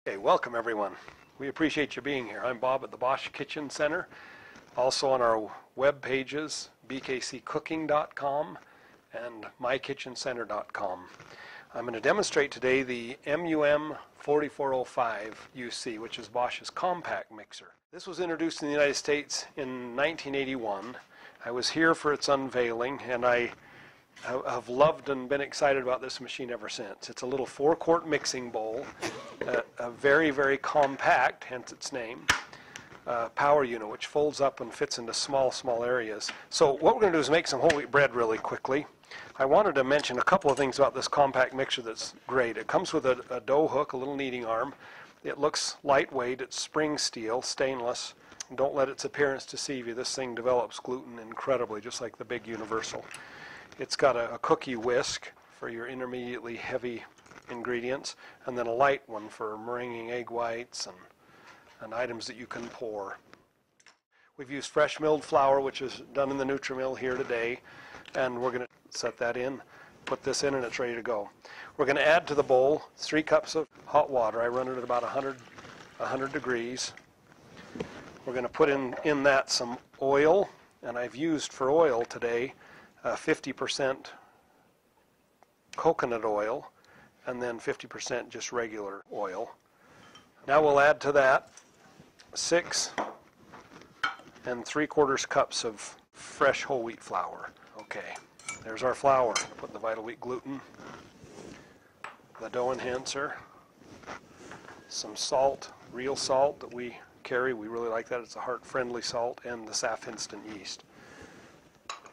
Okay, welcome everyone. We appreciate you being here. I'm Bob at the Bosch Kitchen Center. Also on our web pages, bkccooking.com and mykitchencenter.com. I'm going to demonstrate today the MUM 4405 UC, which is Bosch's compact mixer. This was introduced in the United States in 1981. I was here for its unveiling, and I have loved and been excited about this machine ever since. It's a little 4-quart mixing bowl, a very, very compact, hence its name, power unit, which folds up and fits into small areas. So what we're going to do is make some whole wheat bread really quickly. I wanted to mention a couple of things about this compact mixer that's great. It comes with a dough hook, a little kneading arm. It looks lightweight. It's spring steel, stainless. Don't let its appearance deceive you. This thing develops gluten incredibly, just like the big Universal. It's got a cookie whisk for your intermediately heavy ingredients, and then a light one for meringuing egg whites and items that you can pour. We've used fresh milled flour, which is done in the Nutri-Mill here today, and we're going to set that in, put this in, and it's ready to go. We're going to add to the bowl 3 cups of hot water. I run it at about 100 degrees. We're going to put in that some oil, and I've used for oil today 50% coconut oil and then 50% just regular oil. Now we'll add to that 6 3/4 cups of fresh whole wheat flour. Okay, there's our flour. Put the Vital Wheat gluten, the dough enhancer, some salt, real salt that we carry. We really like that. It's a heart-friendly salt, and the Saf instant yeast.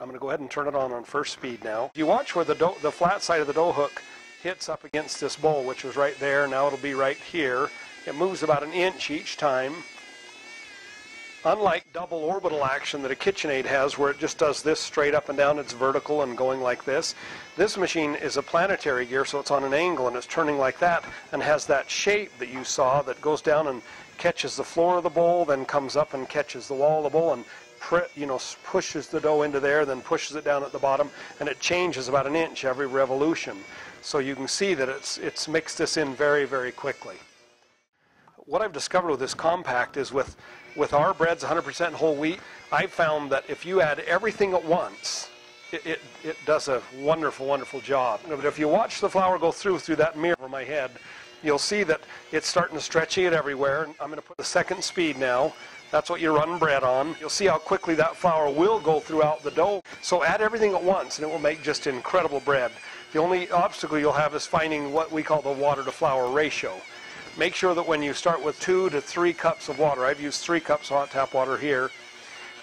I'm going to go ahead and turn it on first speed now. If you watch where the flat side of the dough hook hits up against this bowl, which was right there, now it'll be right here. It moves about 1 inch each time. Unlike double orbital action that a KitchenAid has, where it just does this straight up and down, it's vertical and going like this. This machine is a planetary gear, so it's on an angle and it's turning like that and has that shape that you saw that goes down and catches the floor of the bowl, then comes up and catches the wall of the bowl and pushes the dough into there, then pushes it down at the bottom, and it changes about 1 inch every revolution. So you can see that it's mixed this in very, very quickly. What I've discovered with this compact is with our breads, 100% whole wheat, I've found that if you add everything at once, it does a wonderful, wonderful job. But if you watch the flour go through that mirror over my head, you'll see that it's starting to stretch it everywhere. I'm going to put the 2nd speed now. That's what you run bread on. You'll see how quickly that flour will go throughout the dough. So add everything at once and it will make just incredible bread. The only obstacle you'll have is finding what we call the water to flour ratio. Make sure that when you start with 2 to 3 cups of water, I've used 3 cups of hot tap water here,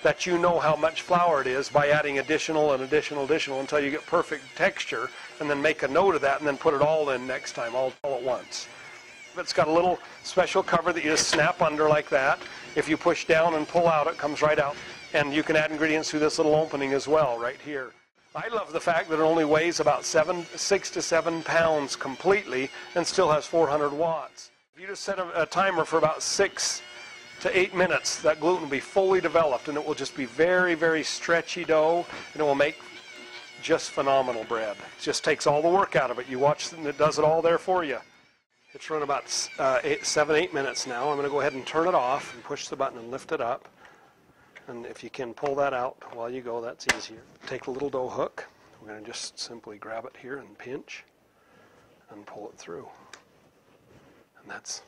that you know how much flour it is by adding additional and additional until you get perfect texture, and then make a note of that and then put it all in next time, all at once. It's got a little special cover that you just snap under like that. If you push down and pull out, it comes right out. And you can add ingredients through this little opening as well, right here. I love the fact that it only weighs about 6 to 7 pounds completely and still has 400 watts. If you just set a timer for about 6 to 8 minutes, that gluten will be fully developed and it will just be very, very stretchy dough, and it will make just phenomenal bread. It just takes all the work out of it. You watch and it does it all there for you. It's run about 7-8 minutes now. I'm going to go ahead and turn it off and push the button and lift it up. And if you can pull that out while you go, that's easier. Take the little dough hook. We're going to just simply grab it here and pinch and pull it through. And that's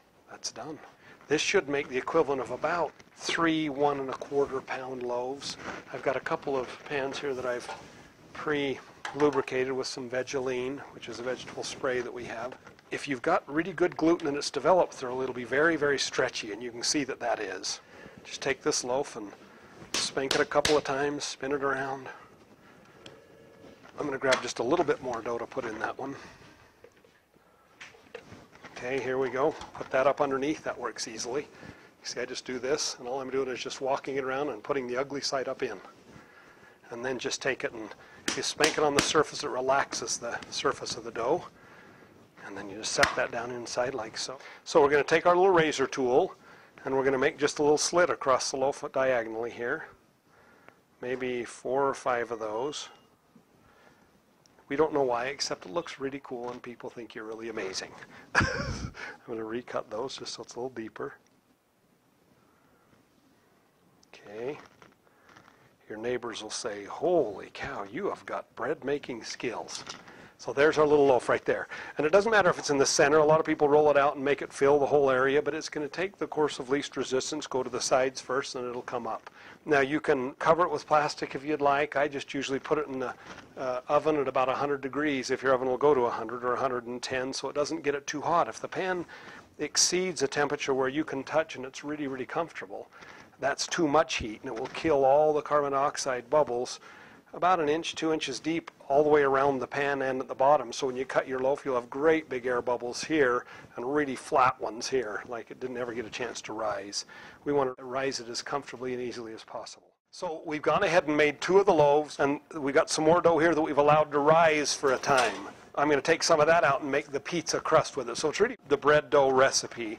done. This should make the equivalent of about 3 1¼ pound loaves. I've got a couple of pans here that I've pre-lubricated with some Vegeline, which is a vegetable spray that we have. If you've got really good gluten and it's developed thoroughly, it'll be very, very stretchy, and you can see that is. Just take this loaf and spank it a couple of times, spin it around. I'm going to grab just a little bit more dough to put in that one. Okay, here we go. Put that up underneath. That works easily. You see, I just do this, and all I'm doing is just walking it around and putting the ugly side up in. And then just take it, and if you spank it on the surface, it relaxes the surface of the dough. And then you just set that down inside like so. So we're going to take our little razor tool, and we're going to make just a little slit across the loaf diagonally here. Maybe 4 or 5 of those. We don't know why, except it looks really cool and people think you're really amazing. I'm going to recut those just so it's a little deeper. Okay. Your neighbors will say, holy cow, you have got bread making skills. So there's our little loaf right there. And it doesn't matter if it's in the center. A lot of people roll it out and make it fill the whole area, but it's going to take the course of least resistance, go to the sides first, and it'll come up. Now you can cover it with plastic if you'd like. I just usually put it in the oven at about 100 degrees if your oven will go to 100 or 110, so it doesn't get it too hot. If the pan exceeds a temperature where you can touch and it's really, really comfortable, that's too much heat, and it will kill all the carbon dioxide bubbles about 1 inch, 2 inches deep all the way around the pan and at the bottom. So when you cut your loaf, you'll have great big air bubbles here and really flat ones here, like it didn't ever get a chance to rise. We want to rise it as comfortably and easily as possible. So we've gone ahead and made 2 of the loaves, and we got some more dough here that we've allowed to rise for a time. I'm going to take some of that out and make the pizza crust with it. So it's really the bread dough recipe,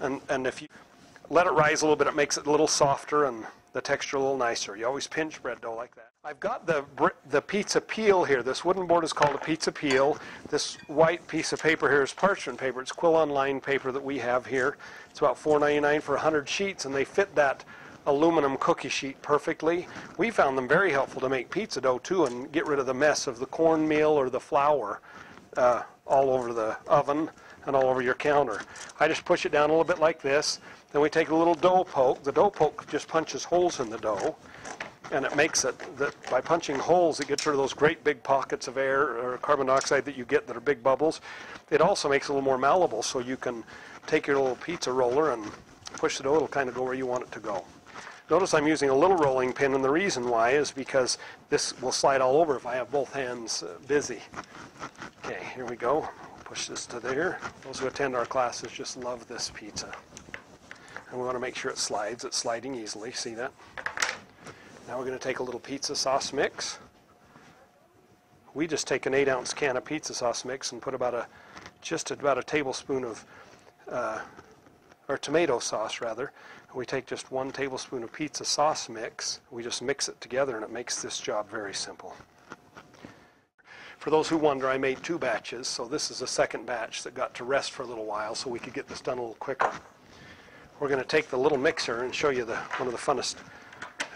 and if you let it rise a little bit, it makes it a little softer and the texture a little nicer. You always pinch bread dough like that. I've got the pizza peel here. This wooden board is called a pizza peel. This white piece of paper here is parchment paper. It's quill-on line paper that we have here. It's about $4.99 for 100 sheets, and they fit that aluminum cookie sheet perfectly. We found them very helpful to make pizza dough too, and get rid of the mess of the cornmeal or the flour all over the oven and all over your counter. I just push it down a little bit like this. Then we take a little dough poke. The dough poke just punches holes in the dough, and it makes it that by punching holes, it gets rid of those great big pockets of air or carbon dioxide that you get that are big bubbles. It also makes it a little more malleable, so you can take your little pizza roller and push the dough. It'll kind of go where you want it to go. Notice I'm using a little rolling pin, and the reason why is because this will slide all over if I have both hands busy. Okay, here we go. Push this to there. Those who attend our classes just love this pizza. And we want to make sure it slides. It's sliding easily. See that? Now we're going to take a little pizza sauce mix. We just take an 8-ounce can of pizza sauce mix and put just about a tablespoon of, or tomato sauce rather. We take just 1 tablespoon of pizza sauce mix. We just mix it together, and it makes this job very simple. For those who wonder, I made 2 batches, so this is a second batch that got to rest for a little while so we could get this done a little quicker. We're going to take the little mixer and show you one of the funnest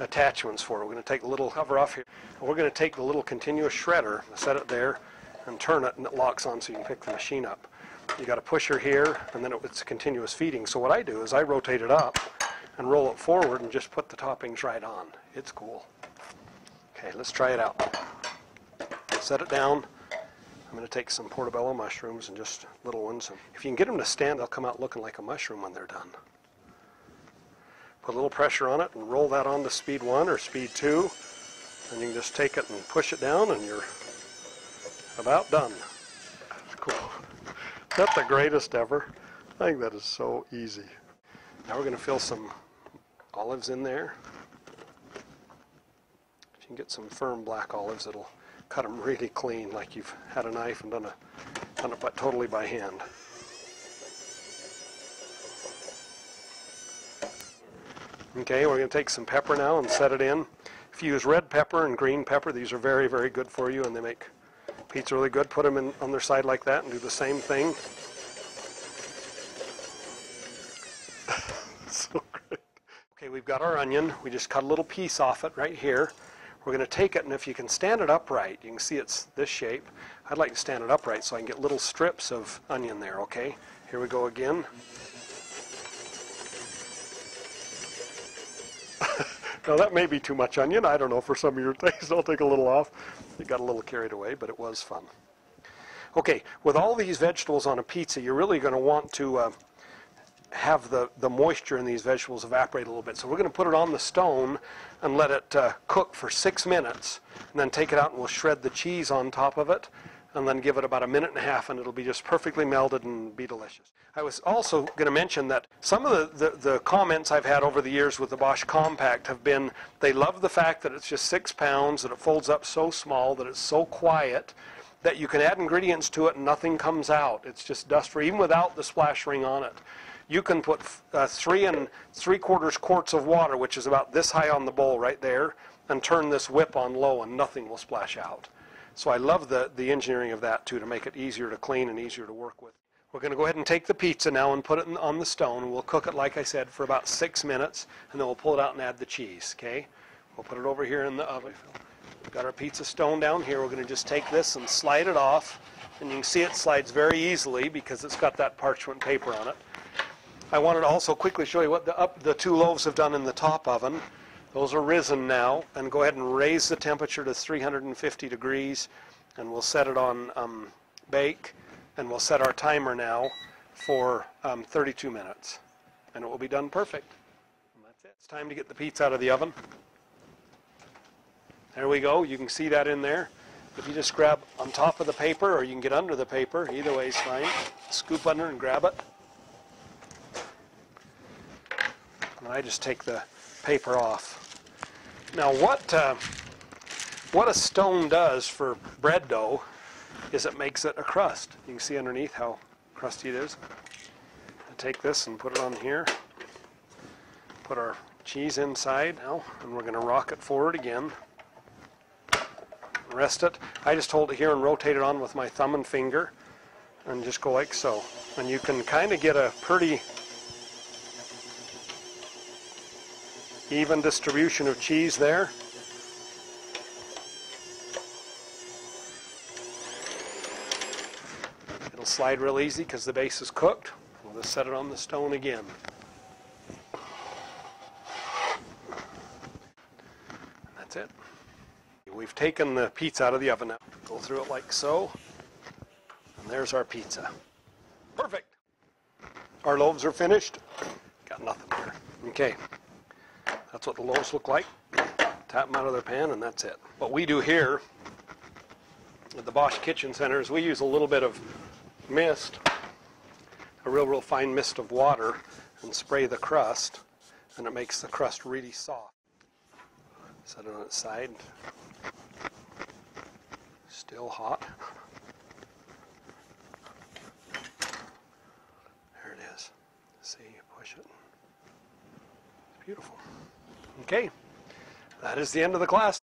attachments for it. We're going to take the little cover off here, and we're going to take the little continuous shredder, set it there, and turn it, and it locks on so you can pick the machine up. You got a pusher here, and then it's continuous feeding. So what I do is I rotate it up and roll it forward and just put the toppings right on. It's cool. Okay, let's try it out. Set it down. I'm going to take some portobello mushrooms, and just little ones. If you can get them to stand, they'll come out looking like a mushroom when they're done. Put a little pressure on it and roll that on to speed 1 or speed 2, and you can just take it and push it down, and you're about done. That's cool. That's the greatest ever. I think that is so easy. Now we're going to fill some olives in there. If you can get some firm black olives, it'll cut them really clean, like you've had a knife and done it but totally by hand. Okay, we're going to take some pepper now and set it in. If you use red pepper and green pepper, these are very, very good for you, and they make pizza really good. Put them on their side like that and do the same thing. So great. Okay, we've got our onion. We just cut a little piece off it right here. We're going to take it, and if you can stand it upright, you can see it's this shape. I'd like to stand it upright so I can get little strips of onion there, okay? Here we go again. Now that may be too much onion. I don't know, for some of your taste. I'll take a little off. It got a little carried away, but it was fun. Okay, with all these vegetables on a pizza, you're really going to want to have the moisture in these vegetables evaporate a little bit. So we're going to put it on the stone and let it cook for 6 minutes, and then take it out and we'll shred the cheese on top of it, and then give it about 1.5 minutes, and it'll be just perfectly melted and be delicious. I was also going to mention that some of the comments I've had over the years with the Bosch Compact have been, they love the fact that it's just 6 pounds, that it folds up so small, that it's so quiet, that you can add ingredients to it and nothing comes out. It's just dust-free, even without the splash ring on it. You can put 3 3/4 quarts of water, which is about this high on the bowl right there, and turn this whip on low and nothing will splash out. So I love the engineering of that too, to make it easier to clean and easier to work with. We're going to go ahead and take the pizza now and put it on the stone. We'll cook it, like I said, for about 6 minutes, and then we'll pull it out and add the cheese, okay? We'll put it over here in the oven. We've got our pizza stone down here. We're going to just take this and slide it off, and you can see it slides very easily because it's got that parchment paper on it. I wanted to also quickly show you what the 2 loaves have done in the top oven. Those are risen now, and go ahead and raise the temperature to 350 degrees, and we'll set it on bake. And we'll set our timer now for 32 minutes. And it will be done perfect. And that's it. It's time to get the pizza out of the oven. There we go. You can see that in there. If you just grab on top of the paper, or you can get under the paper, either way is fine. Scoop under and grab it. And I just take the paper off. Now what a stone does for bread dough is it makes it a crust. You can see underneath how crusty it is. I take this and put it on here. Put our cheese inside now, and we're going to rock it forward again. Rest it. I just hold it here and rotate it on with my thumb and finger, and just go like so. And you can kind of get a pretty even distribution of cheese there. Slide real easy because the base is cooked. We'll just set it on the stone again. That's it. We've taken the pizza out of the oven now. Go through it like so. And there's our pizza. Perfect. Our loaves are finished. Got nothing here. Okay. That's what the loaves look like. Tap them out of their pan, and that's it. What we do here at the Bosch Kitchen Center is we use a little bit of mist, a real fine mist of water, and spray the crust, and it makes the crust really soft. Set it on its side. Still hot. There it is. See, you push it. It's beautiful. Okay, that is the end of the class.